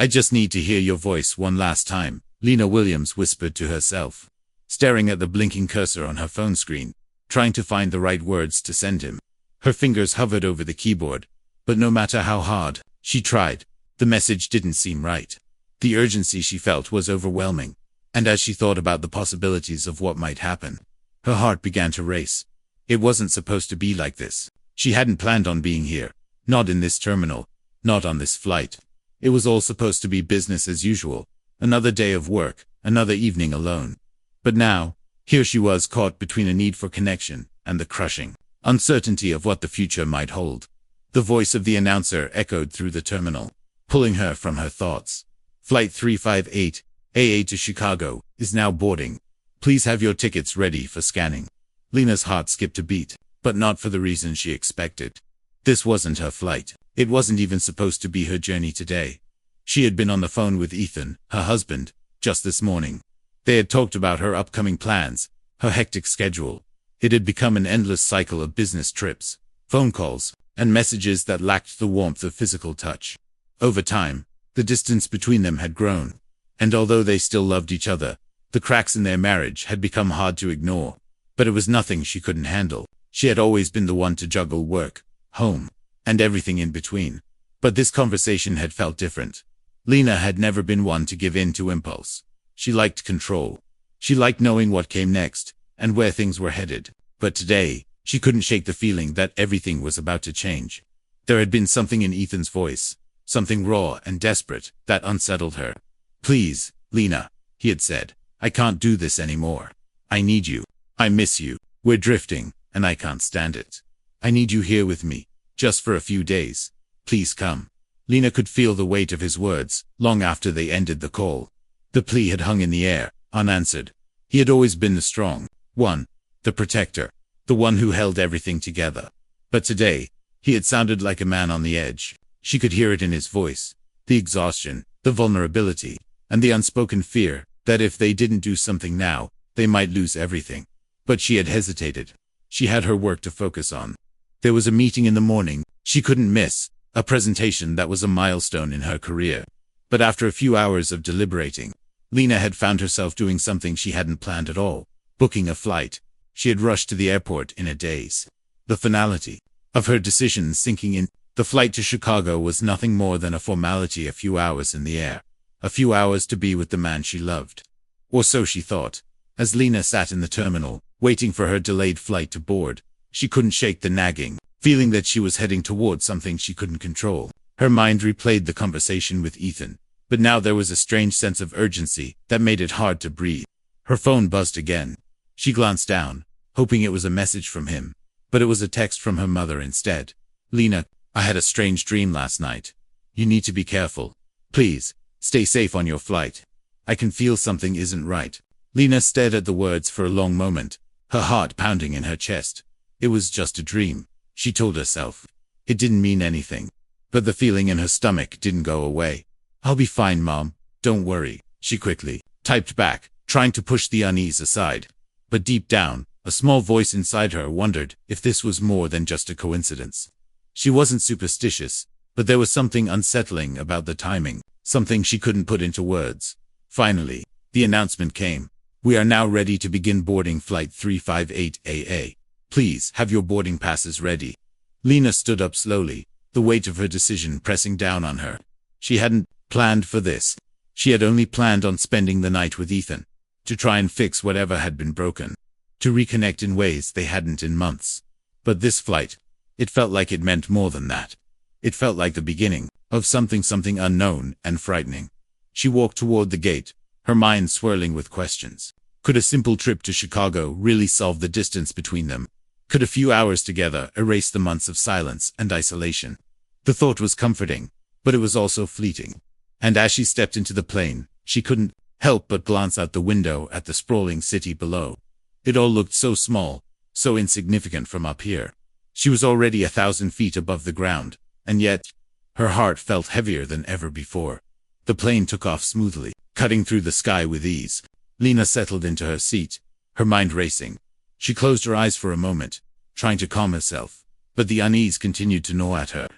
I just need to hear your voice one last time, Lena Williams whispered to herself, staring at the blinking cursor on her phone screen, trying to find the right words to send him. Her fingers hovered over the keyboard, but no matter how hard she tried, the message didn't seem right. The urgency she felt was overwhelming, and as she thought about the possibilities of what might happen, her heart began to race. It wasn't supposed to be like this. She hadn't planned on being here, not in this terminal, not on this flight. It was all supposed to be business as usual, another day of work, another evening alone. But now, here she was caught between a need for connection and the crushing uncertainty of what the future might hold. The voice of the announcer echoed through the terminal, pulling her from her thoughts. Flight 358, AA to Chicago, is now boarding. Please have your tickets ready for scanning. Lena's heart skipped a beat, but not for the reason she expected. This wasn't her flight. It wasn't even supposed to be her journey today. She had been on the phone with Ethan, her husband, just this morning. They had talked about her upcoming plans, her hectic schedule. It had become an endless cycle of business trips, phone calls, and messages that lacked the warmth of physical touch. Over time, the distance between them had grown, and although they still loved each other, the cracks in their marriage had become hard to ignore. But it was nothing she couldn't handle. She had always been the one to juggle work, home, and everything in between. But this conversation had felt different. Lena had never been one to give in to impulse. She liked control. She liked knowing what came next, and where things were headed. But today, she couldn't shake the feeling that everything was about to change. There had been something in Ethan's voice, something raw and desperate, that unsettled her. "Please, Lena," he had said, "I can't do this anymore. I need you. I miss you. We're drifting, and I can't stand it. I need you here with me, just for a few days. Please come." Lena could feel the weight of his words, long after they ended the call. The plea had hung in the air, unanswered. He had always been the strong one, the protector, the one who held everything together. But today, he had sounded like a man on the edge. She could hear it in his voice, the exhaustion, the vulnerability, and the unspoken fear that if they didn't do something now, they might lose everything. But she had hesitated. She had her work to focus on. There was a meeting in the morning she couldn't miss, a presentation that was a milestone in her career. But after a few hours of deliberating, Lena had found herself doing something she hadn't planned at all, booking a flight. She had rushed to the airport in a daze. The finality of her decision sinking in. The flight to Chicago was nothing more than a formality, a few hours in the air. A few hours to be with the man she loved. Or so she thought. As Lena sat in the terminal, waiting for her delayed flight to board, she couldn't shake the nagging feeling that she was heading toward something she couldn't control. Her mind replayed the conversation with Ethan, but now there was a strange sense of urgency that made it hard to breathe. Her phone buzzed again. She glanced down, hoping it was a message from him, but it was a text from her mother instead. "Lena, I had a strange dream last night. You need to be careful. Please, stay safe on your flight. I can feel something isn't right." Lena stared at the words for a long moment, her heart pounding in her chest. It was just a dream, she told herself. It didn't mean anything. But the feeling in her stomach didn't go away. "I'll be fine, Mom. Don't worry," she quickly typed back, trying to push the unease aside. But deep down, a small voice inside her wondered if this was more than just a coincidence. She wasn't superstitious, but there was something unsettling about the timing, something she couldn't put into words. Finally, the announcement came. "We are now ready to begin boarding Flight 358 AA. Please have your boarding passes ready." Lena stood up slowly, the weight of her decision pressing down on her. She hadn't planned for this. She had only planned on spending the night with Ethan, to try and fix whatever had been broken, to reconnect in ways they hadn't in months. But this flight, it felt like it meant more than that. It felt like the beginning of something unknown and frightening. She walked toward the gate, her mind swirling with questions. Could a simple trip to Chicago really solve the distance between them? Could a few hours together erase the months of silence and isolation? The thought was comforting, but it was also fleeting. And as she stepped into the plane, she couldn't help but glance out the window at the sprawling city below. It all looked so small, so insignificant from up here. She was already 1,000 feet above the ground, and yet, her heart felt heavier than ever before. The plane took off smoothly, cutting through the sky with ease. Lena settled into her seat, her mind racing. She closed her eyes for a moment, trying to calm herself, but the unease continued to gnaw at her.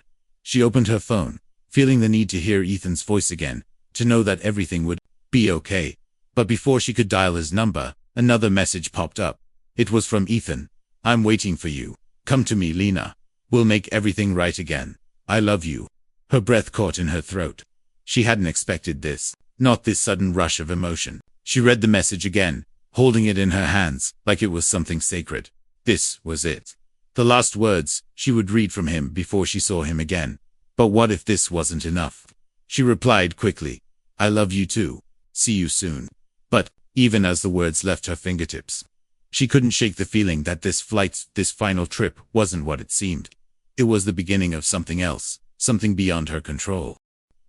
She opened her phone, feeling the need to hear Ethan's voice again, to know that everything would be okay. But before she could dial his number, another message popped up. It was from Ethan. I'm waiting for you. Come to me, Lena. We'll make everything right again. I love you. Her breath caught in her throat. She hadn't expected this. Not this sudden rush of emotion. She read the message again, holding it in her hands like it was something sacred. This was it. The last words she would read from him before she saw him again. But what if this wasn't enough? She replied quickly. I love you too. See you soon. But, even as the words left her fingertips, she couldn't shake the feeling that this final trip, wasn't what it seemed. It was the beginning of something else, something beyond her control.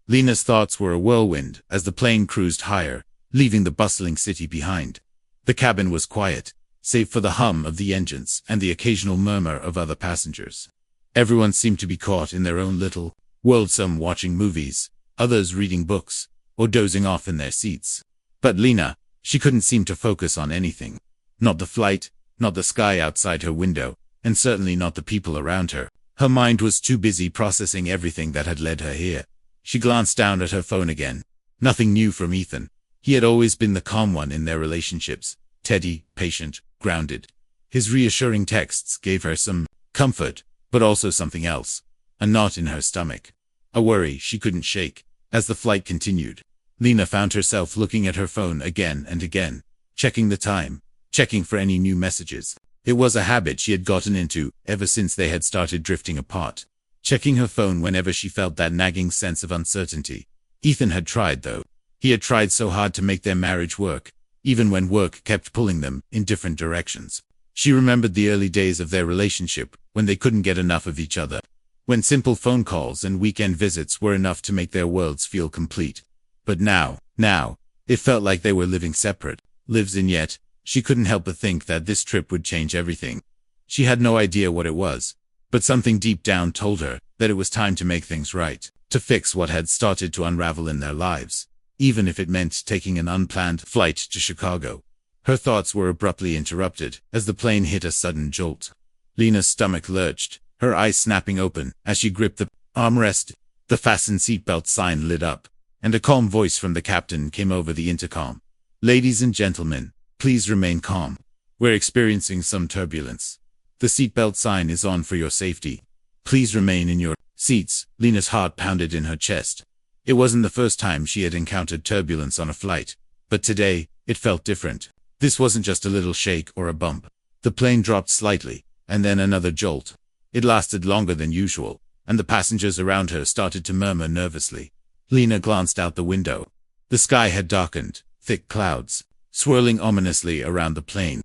Lena's thoughts were a whirlwind as the plane cruised higher, leaving the bustling city behind. The cabin was quiet, save for the hum of the engines and the occasional murmur of other passengers. Everyone seemed to be caught in their own little world, some watching movies, others reading books, or dozing off in their seats. But Lena, she couldn't seem to focus on anything. Not the flight, not the sky outside her window, and certainly not the people around her. Her mind was too busy processing everything that had led her here. She glanced down at her phone again. Nothing new from Ethan. He had always been the calm one in their relationships. Steady, patient, grounded. His reassuring texts gave her some comfort, but also something else. A knot in her stomach. A worry she couldn't shake. As the flight continued, Lena found herself looking at her phone again and again, checking the time, checking for any new messages. It was a habit she had gotten into ever since they had started drifting apart. Checking her phone whenever she felt that nagging sense of uncertainty. Ethan had tried, though. He had tried so hard to make their marriage work, even when work kept pulling them in different directions. She remembered the early days of their relationship, when they couldn't get enough of each other. When simple phone calls and weekend visits were enough to make their worlds feel complete. But now, it felt like they were living separate lives, and yet, she couldn't help but think that this trip would change everything. She had no idea what it was, but something deep down told her that it was time to make things right, to fix what had started to unravel in their lives, even if it meant taking an unplanned flight to Chicago. Her thoughts were abruptly interrupted as the plane hit a sudden jolt. Lena's stomach lurched, her eyes snapping open as she gripped the armrest. The fasten seatbelt sign lit up, and a calm voice from the captain came over the intercom. Ladies and gentlemen, please remain calm. We're experiencing some turbulence. The seatbelt sign is on for your safety. Please remain in your seats. Lena's heart pounded in her chest. It wasn't the first time she had encountered turbulence on a flight, but today, it felt different. This wasn't just a little shake or a bump. The plane dropped slightly, and then another jolt. It lasted longer than usual, and the passengers around her started to murmur nervously. Lena glanced out the window. The sky had darkened, thick clouds, swirling ominously around the plane.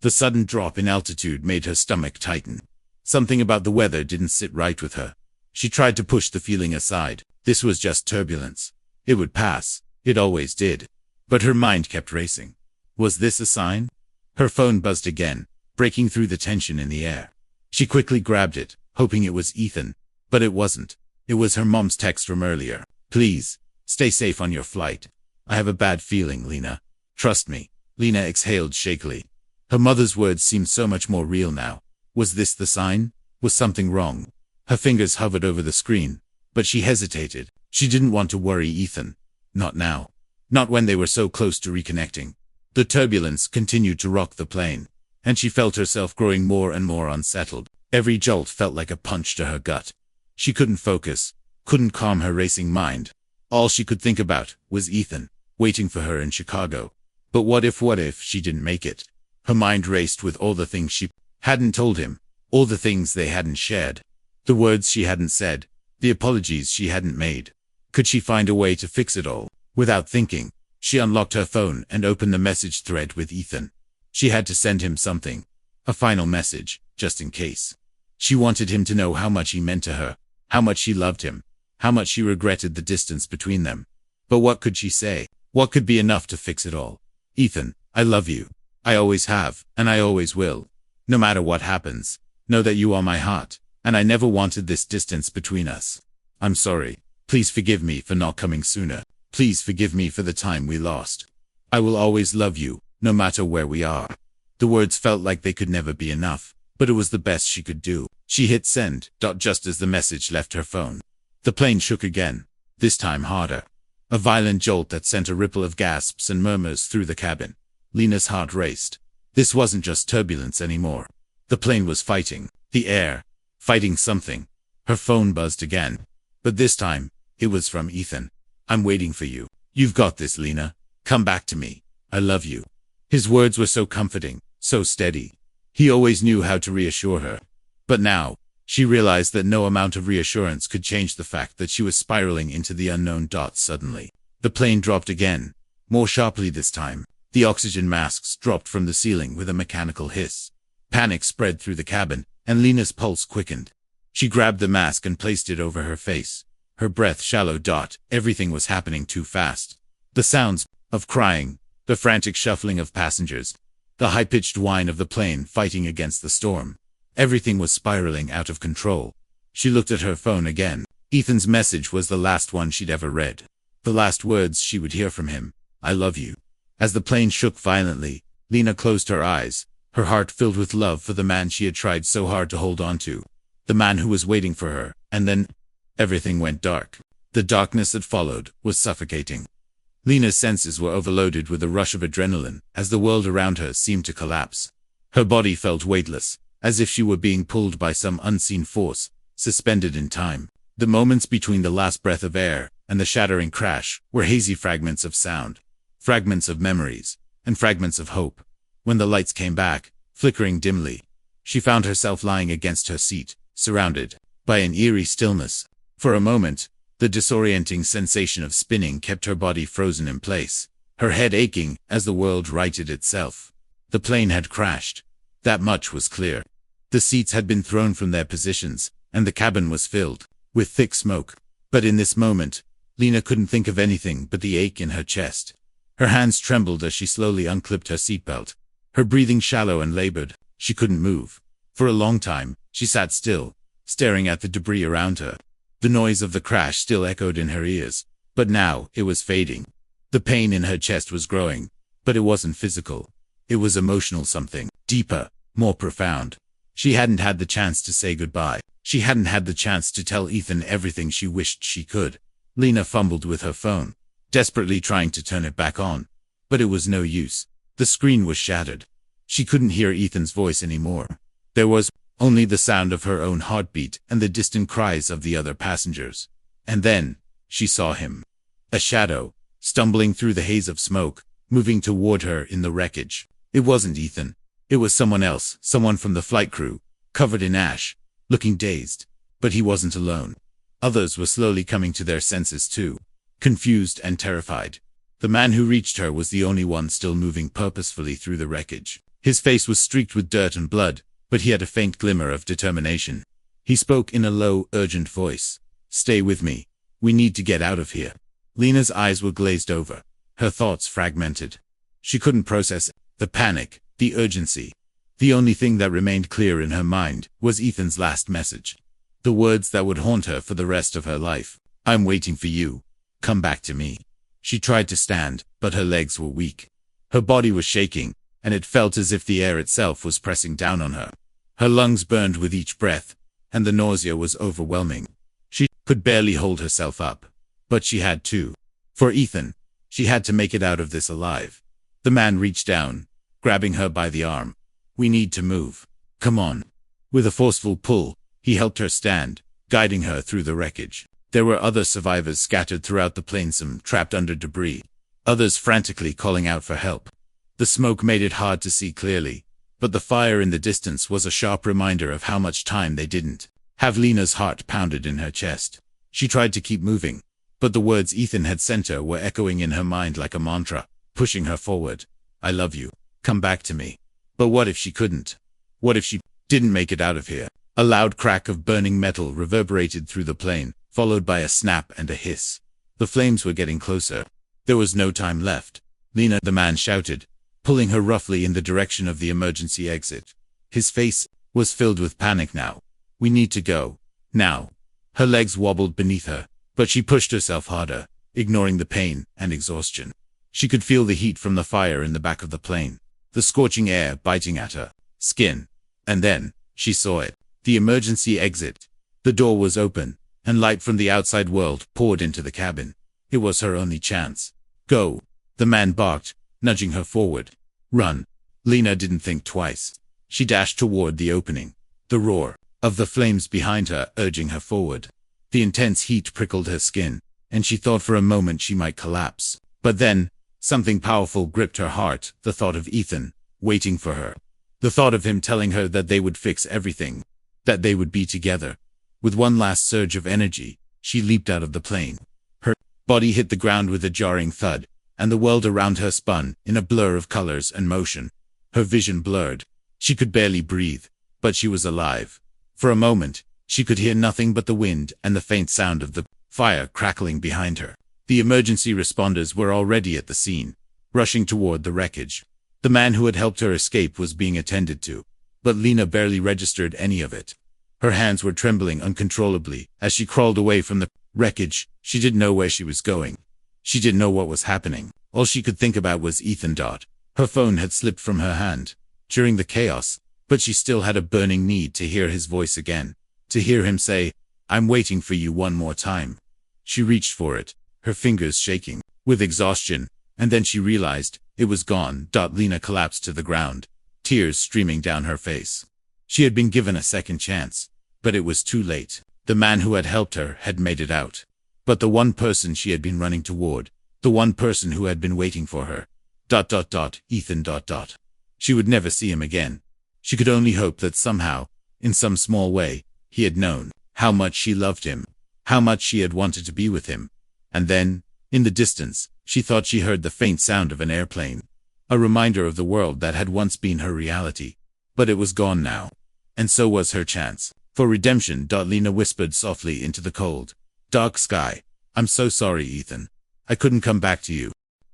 The sudden drop in altitude made her stomach tighten. Something about the weather didn't sit right with her. She tried to push the feeling aside. This was just turbulence. It would pass. It always did. But her mind kept racing. Was this a sign? Her phone buzzed again, breaking through the tension in the air. She quickly grabbed it, hoping it was Ethan. But it wasn't. It was her mom's text from earlier. Please, stay safe on your flight. I have a bad feeling, Lena. Trust me. Lena exhaled shakily. Her mother's words seemed so much more real now. Was this the sign? Was something wrong? Her fingers hovered over the screen, but she hesitated. She didn't want to worry Ethan. Not now. Not when they were so close to reconnecting. The turbulence continued to rock the plane, and she felt herself growing more and more unsettled. Every jolt felt like a punch to her gut. She couldn't focus, couldn't calm her racing mind. All she could think about was Ethan, waiting for her in Chicago. But what if she didn't make it? Her mind raced with all the things she hadn't told him, all the things they hadn't shared, the words she hadn't said, the apologies she hadn't made. Could she find a way to fix it all? Without thinking, she unlocked her phone and opened the message thread with Ethan. She had to send him something. A final message, just in case. She wanted him to know how much he meant to her, how much she loved him, how much she regretted the distance between them. But what could she say? What could be enough to fix it all? Ethan, I love you. I always have, and I always will. No matter what happens, know that you are my heart, and I never wanted this distance between us. I'm sorry. Please forgive me for not coming sooner. Please forgive me for the time we lost. I will always love you, no matter where we are. The words felt like they could never be enough, but it was the best she could do. She hit send, just as the message left her phone. The plane shook again, this time harder. A violent jolt that sent a ripple of gasps and murmurs through the cabin. Lena's heart raced. This wasn't just turbulence anymore. The plane was fighting. The air. Fighting something. Her phone buzzed again. But this time, it was from Ethan. "I'm waiting for you. You've got this, Lena. Come back to me. I love you." His words were so comforting, so steady. He always knew how to reassure her. But now, she realized that no amount of reassurance could change the fact that she was spiraling into the unknown. Suddenly, the plane dropped again, more sharply this time. The oxygen masks dropped from the ceiling with a mechanical hiss. Panic spread through the cabin, and Lena's pulse quickened. She grabbed the mask and placed it over her face. Her breath shallow. Everything was happening too fast. The sounds of crying, the frantic shuffling of passengers, the high-pitched whine of the plane fighting against the storm. Everything was spiraling out of control. She looked at her phone again. Ethan's message was the last one she'd ever read. The last words she would hear from him. "I love you." As the plane shook violently, Lena closed her eyes, her heart filled with love for the man she had tried so hard to hold on to. The man who was waiting for her, and then everything went dark. The darkness that followed was suffocating. Lena's senses were overloaded with a rush of adrenaline as the world around her seemed to collapse. Her body felt weightless, as if she were being pulled by some unseen force, suspended in time. The moments between the last breath of air and the shattering crash were hazy fragments of sound, fragments of memories, and fragments of hope. When the lights came back, flickering dimly, she found herself lying against her seat, surrounded by an eerie stillness. For a moment, the disorienting sensation of spinning kept her body frozen in place, her head aching as the world righted itself. The plane had crashed. That much was clear. The seats had been thrown from their positions, and the cabin was filled with thick smoke. But in this moment, Lena couldn't think of anything but the ache in her chest. Her hands trembled as she slowly unclipped her seatbelt. Her breathing shallow and labored. She couldn't move. For a long time, she sat still, staring at the debris around her. The noise of the crash still echoed in her ears, but now it was fading. The pain in her chest was growing, but it wasn't physical. It was emotional, something deeper, more profound. She hadn't had the chance to say goodbye. She hadn't had the chance to tell Ethan everything she wished she could. Lena fumbled with her phone, desperately trying to turn it back on. But it was no use. The screen was shattered. She couldn't hear Ethan's voice anymore. There was only the sound of her own heartbeat and the distant cries of the other passengers. And then, she saw him. A shadow, stumbling through the haze of smoke, moving toward her in the wreckage. It wasn't Ethan. It was someone else, someone from the flight crew, covered in ash, looking dazed. But he wasn't alone. Others were slowly coming to their senses too, confused and terrified. The man who reached her was the only one still moving purposefully through the wreckage. His face was streaked with dirt and blood, but he had a faint glimmer of determination. He spoke in a low, urgent voice. "Stay with me. We need to get out of here." Lena's eyes were glazed over, her thoughts fragmented. She couldn't process the panic, the urgency. The only thing that remained clear in her mind was Ethan's last message. The words that would haunt her for the rest of her life. "I'm waiting for you. Come back to me." She tried to stand, but her legs were weak. Her body was shaking, and it felt as if the air itself was pressing down on her. Her lungs burned with each breath, and the nausea was overwhelming. She could barely hold herself up. But she had to. For Ethan, she had to make it out of this alive. The man reached down, grabbing her by the arm. "We need to move. Come on." With a forceful pull, he helped her stand, guiding her through the wreckage. There were other survivors scattered throughout the plane, some trapped under debris, others frantically calling out for help. The smoke made it hard to see clearly, but the fire in the distance was a sharp reminder of how much time they didn't have. Lena's heart pounded in her chest. She tried to keep moving, but the words Ethan had sent her were echoing in her mind like a mantra, pushing her forward. "I love you. Come back to me." But what if she couldn't? What if she didn't make it out of here? A loud crack of burning metal reverberated through the plane, followed by a snap and a hiss. The flames were getting closer. There was no time left. "Lena," the man shouted, pulling her roughly in the direction of the emergency exit. His face was filled with panic now. "We need to go. Now." Her legs wobbled beneath her, but she pushed herself harder, ignoring the pain and exhaustion. She could feel the heat from the fire in the back of the plane, the scorching air biting at her skin. And then, she saw it. The emergency exit. The door was open, and light from the outside world poured into the cabin. It was her only chance. Go, the man barked, nudging her forward. Run. Lena didn't think twice. She dashed toward the opening, the roar of the flames behind her urging her forward. The intense heat prickled her skin, and she thought for a moment she might collapse. But then, something powerful gripped her heart, the thought of Ethan, waiting for her. The thought of him telling her that they would fix everything, that they would be together. With one last surge of energy, she leaped out of the plane. Her body hit the ground with a jarring thud, and the world around her spun in a blur of colors and motion. Her vision blurred. She could barely breathe, but she was alive. For a moment, she could hear nothing but the wind and the faint sound of the fire crackling behind her. The emergency responders were already at the scene, rushing toward the wreckage. The man who had helped her escape was being attended to, but Lena barely registered any of it. Her hands were trembling uncontrollably as she crawled away from the wreckage. She didn't know where she was going. She didn't know what was happening. All she could think about was Ethan. Her phone had slipped from her hand during the chaos, but she still had a burning need to hear his voice again, to hear him say, "I'm waiting for you one more time." She reached for it, her fingers shaking with exhaustion, and then she realized it was gone. Lena collapsed to the ground, tears streaming down her face. She had been given a second chance, but it was too late. The man who had helped her had made it out. But the one person she had been running toward, the one person who had been waiting for her, Ethan. She would never see him again. She could only hope that somehow, in some small way, he had known how much she loved him, how much she had wanted to be with him. And then, in the distance, she thought she heard the faint sound of an airplane, a reminder of the world that had once been her reality. But it was gone now. And so was her chance for redemption. Lena whispered softly into the cold, dark sky. "I'm so sorry, Ethan. I couldn't come back to you."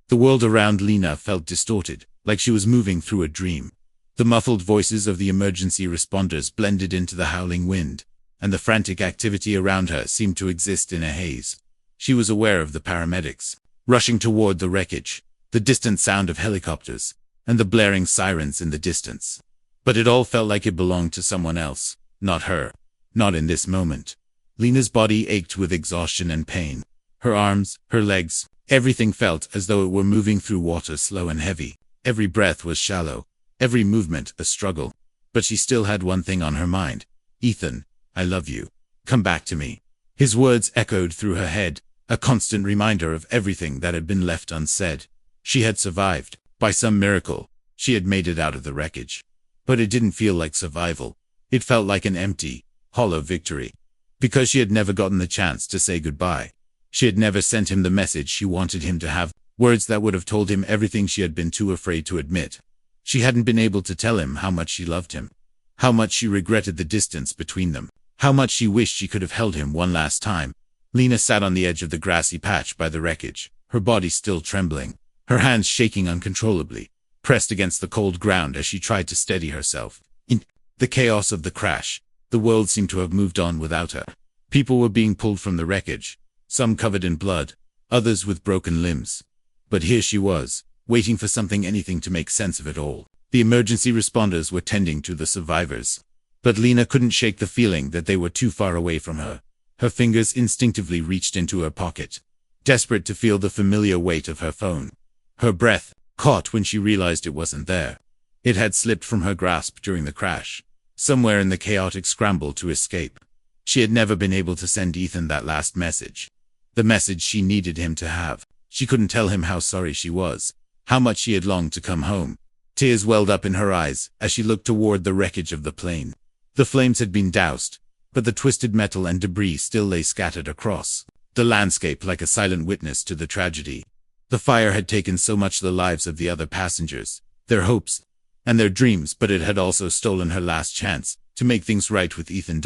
The world around Lena felt distorted, like she was moving through a dream. The muffled voices of the emergency responders blended into the howling wind, and the frantic activity around her seemed to exist in a haze. She was aware of the paramedics rushing toward the wreckage, the distant sound of helicopters, and the blaring sirens in the distance. But it all felt like it belonged to someone else, not her, not in this moment. Lena's body ached with exhaustion and pain. Her arms, her legs, everything felt as though it were moving through water slow and heavy. Every breath was shallow, every movement a struggle. But she still had one thing on her mind. "Ethan, I love you. Come back to me." His words echoed through her head, a constant reminder of everything that had been left unsaid. She had survived. By some miracle, she had made it out of the wreckage. But it didn't feel like survival. It felt like an empty, hollow victory. Because she had never gotten the chance to say goodbye. She had never sent him the message she wanted him to have, words that would have told him everything she had been too afraid to admit. She hadn't been able to tell him how much she loved him, how much she regretted the distance between them, how much she wished she could have held him one last time. Lena sat on the edge of the grassy patch by the wreckage, her body still trembling, her hands shaking uncontrollably, pressed against the cold ground as she tried to steady herself. In the chaos of the crash, the world seemed to have moved on without her. People were being pulled from the wreckage, some covered in blood, others with broken limbs. But here she was, waiting for something, anything to make sense of it all. The emergency responders were tending to the survivors. But Lena couldn't shake the feeling that they were too far away from her. Her fingers instinctively reached into her pocket, desperate to feel the familiar weight of her phone. Her breath caught when she realized it wasn't there. It had slipped from her grasp during the crash, somewhere in the chaotic scramble to escape. She had never been able to send Ethan that last message. The message she needed him to have. She couldn't tell him how sorry she was, how much she had longed to come home. Tears welled up in her eyes as she looked toward the wreckage of the plane. The flames had been doused, but the twisted metal and debris still lay scattered across the landscape like a silent witness to the tragedy. The fire had taken so much the lives of the other passengers, their hopes, and their dreams, but it had also stolen her last chance to make things right with Ethan.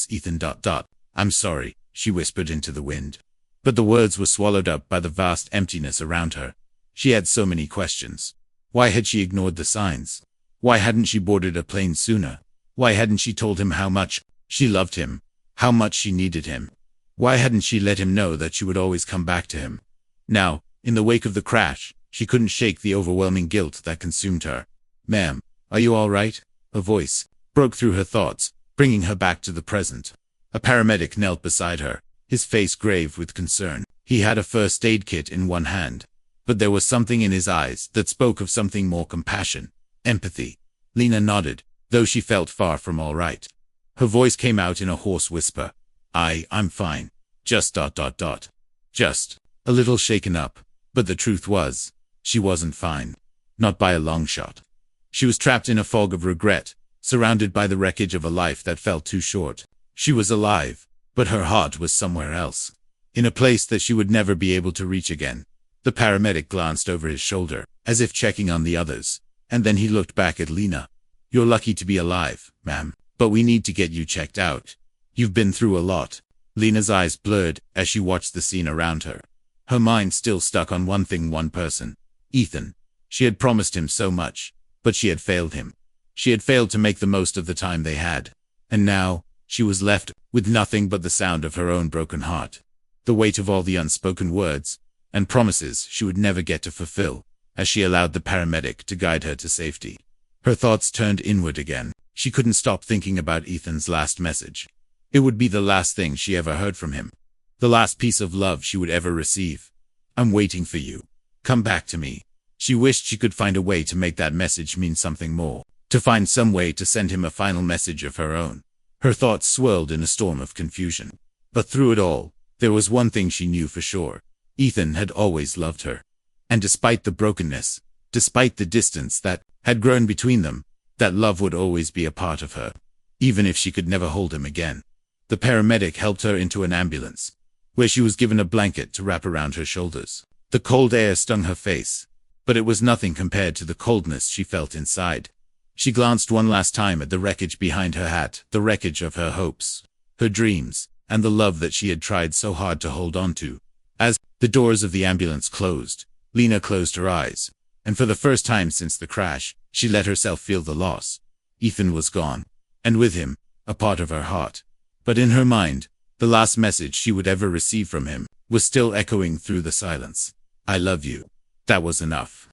Ethan. "I'm sorry," she whispered into the wind. But the words were swallowed up by the vast emptiness around her. She had so many questions. Why had she ignored the signs? Why hadn't she boarded a plane sooner? Why hadn't she told him how much she loved him, how much she needed him? Why hadn't she let him know that she would always come back to him? Now, in the wake of the crash, she couldn't shake the overwhelming guilt that consumed her. "Ma'am, are you all right?" A voice broke through her thoughts, bringing her back to the present. A paramedic knelt beside her, his face grave with concern. He had a first aid kit in one hand, but there was something in his eyes that spoke of something more: compassion, empathy. Lena nodded, though she felt far from all right. Her voice came out in a hoarse whisper. I'm fine. Just ... Just a little shaken up. But the truth was, she wasn't fine. Not by a long shot. She was trapped in a fog of regret, surrounded by the wreckage of a life that felt too short. She was alive, but her heart was somewhere else, in a place that she would never be able to reach again. The paramedic glanced over his shoulder, as if checking on the others, and then he looked back at Lena. "You're lucky to be alive, ma'am, but we need to get you checked out. You've been through a lot." Lena's eyes blurred as she watched the scene around her. Her mind still stuck on one thing, one person: Ethan. She had promised him so much, but she had failed him. She had failed to make the most of the time they had. And now, she was left with nothing but the sound of her own broken heart. The weight of all the unspoken words and promises she would never get to fulfill, as she allowed the paramedic to guide her to safety. Her thoughts turned inward again. She couldn't stop thinking about Ethan's last message. It would be the last thing she ever heard from him. The last piece of love she would ever receive. "I'm waiting for you. Come back to me." She wished she could find a way to make that message mean something more, to find some way to send him a final message of her own. Her thoughts swirled in a storm of confusion. But through it all, there was one thing she knew for sure. Ethan had always loved her. And despite the brokenness, despite the distance that had grown between them, that love would always be a part of her, even if she could never hold him again. The paramedic helped her into an ambulance, where she was given a blanket to wrap around her shoulders. The cold air stung her face, but it was nothing compared to the coldness she felt inside. She glanced one last time at the wreckage behind her hat, the wreckage of her hopes, her dreams, and the love that she had tried so hard to hold on to. As the doors of the ambulance closed, Lena closed her eyes, and for the first time since the crash, she let herself feel the loss. Ethan was gone, and with him, a part of her heart. But in her mind, the last message she would ever receive from him was still echoing through the silence. "I love you." That was enough.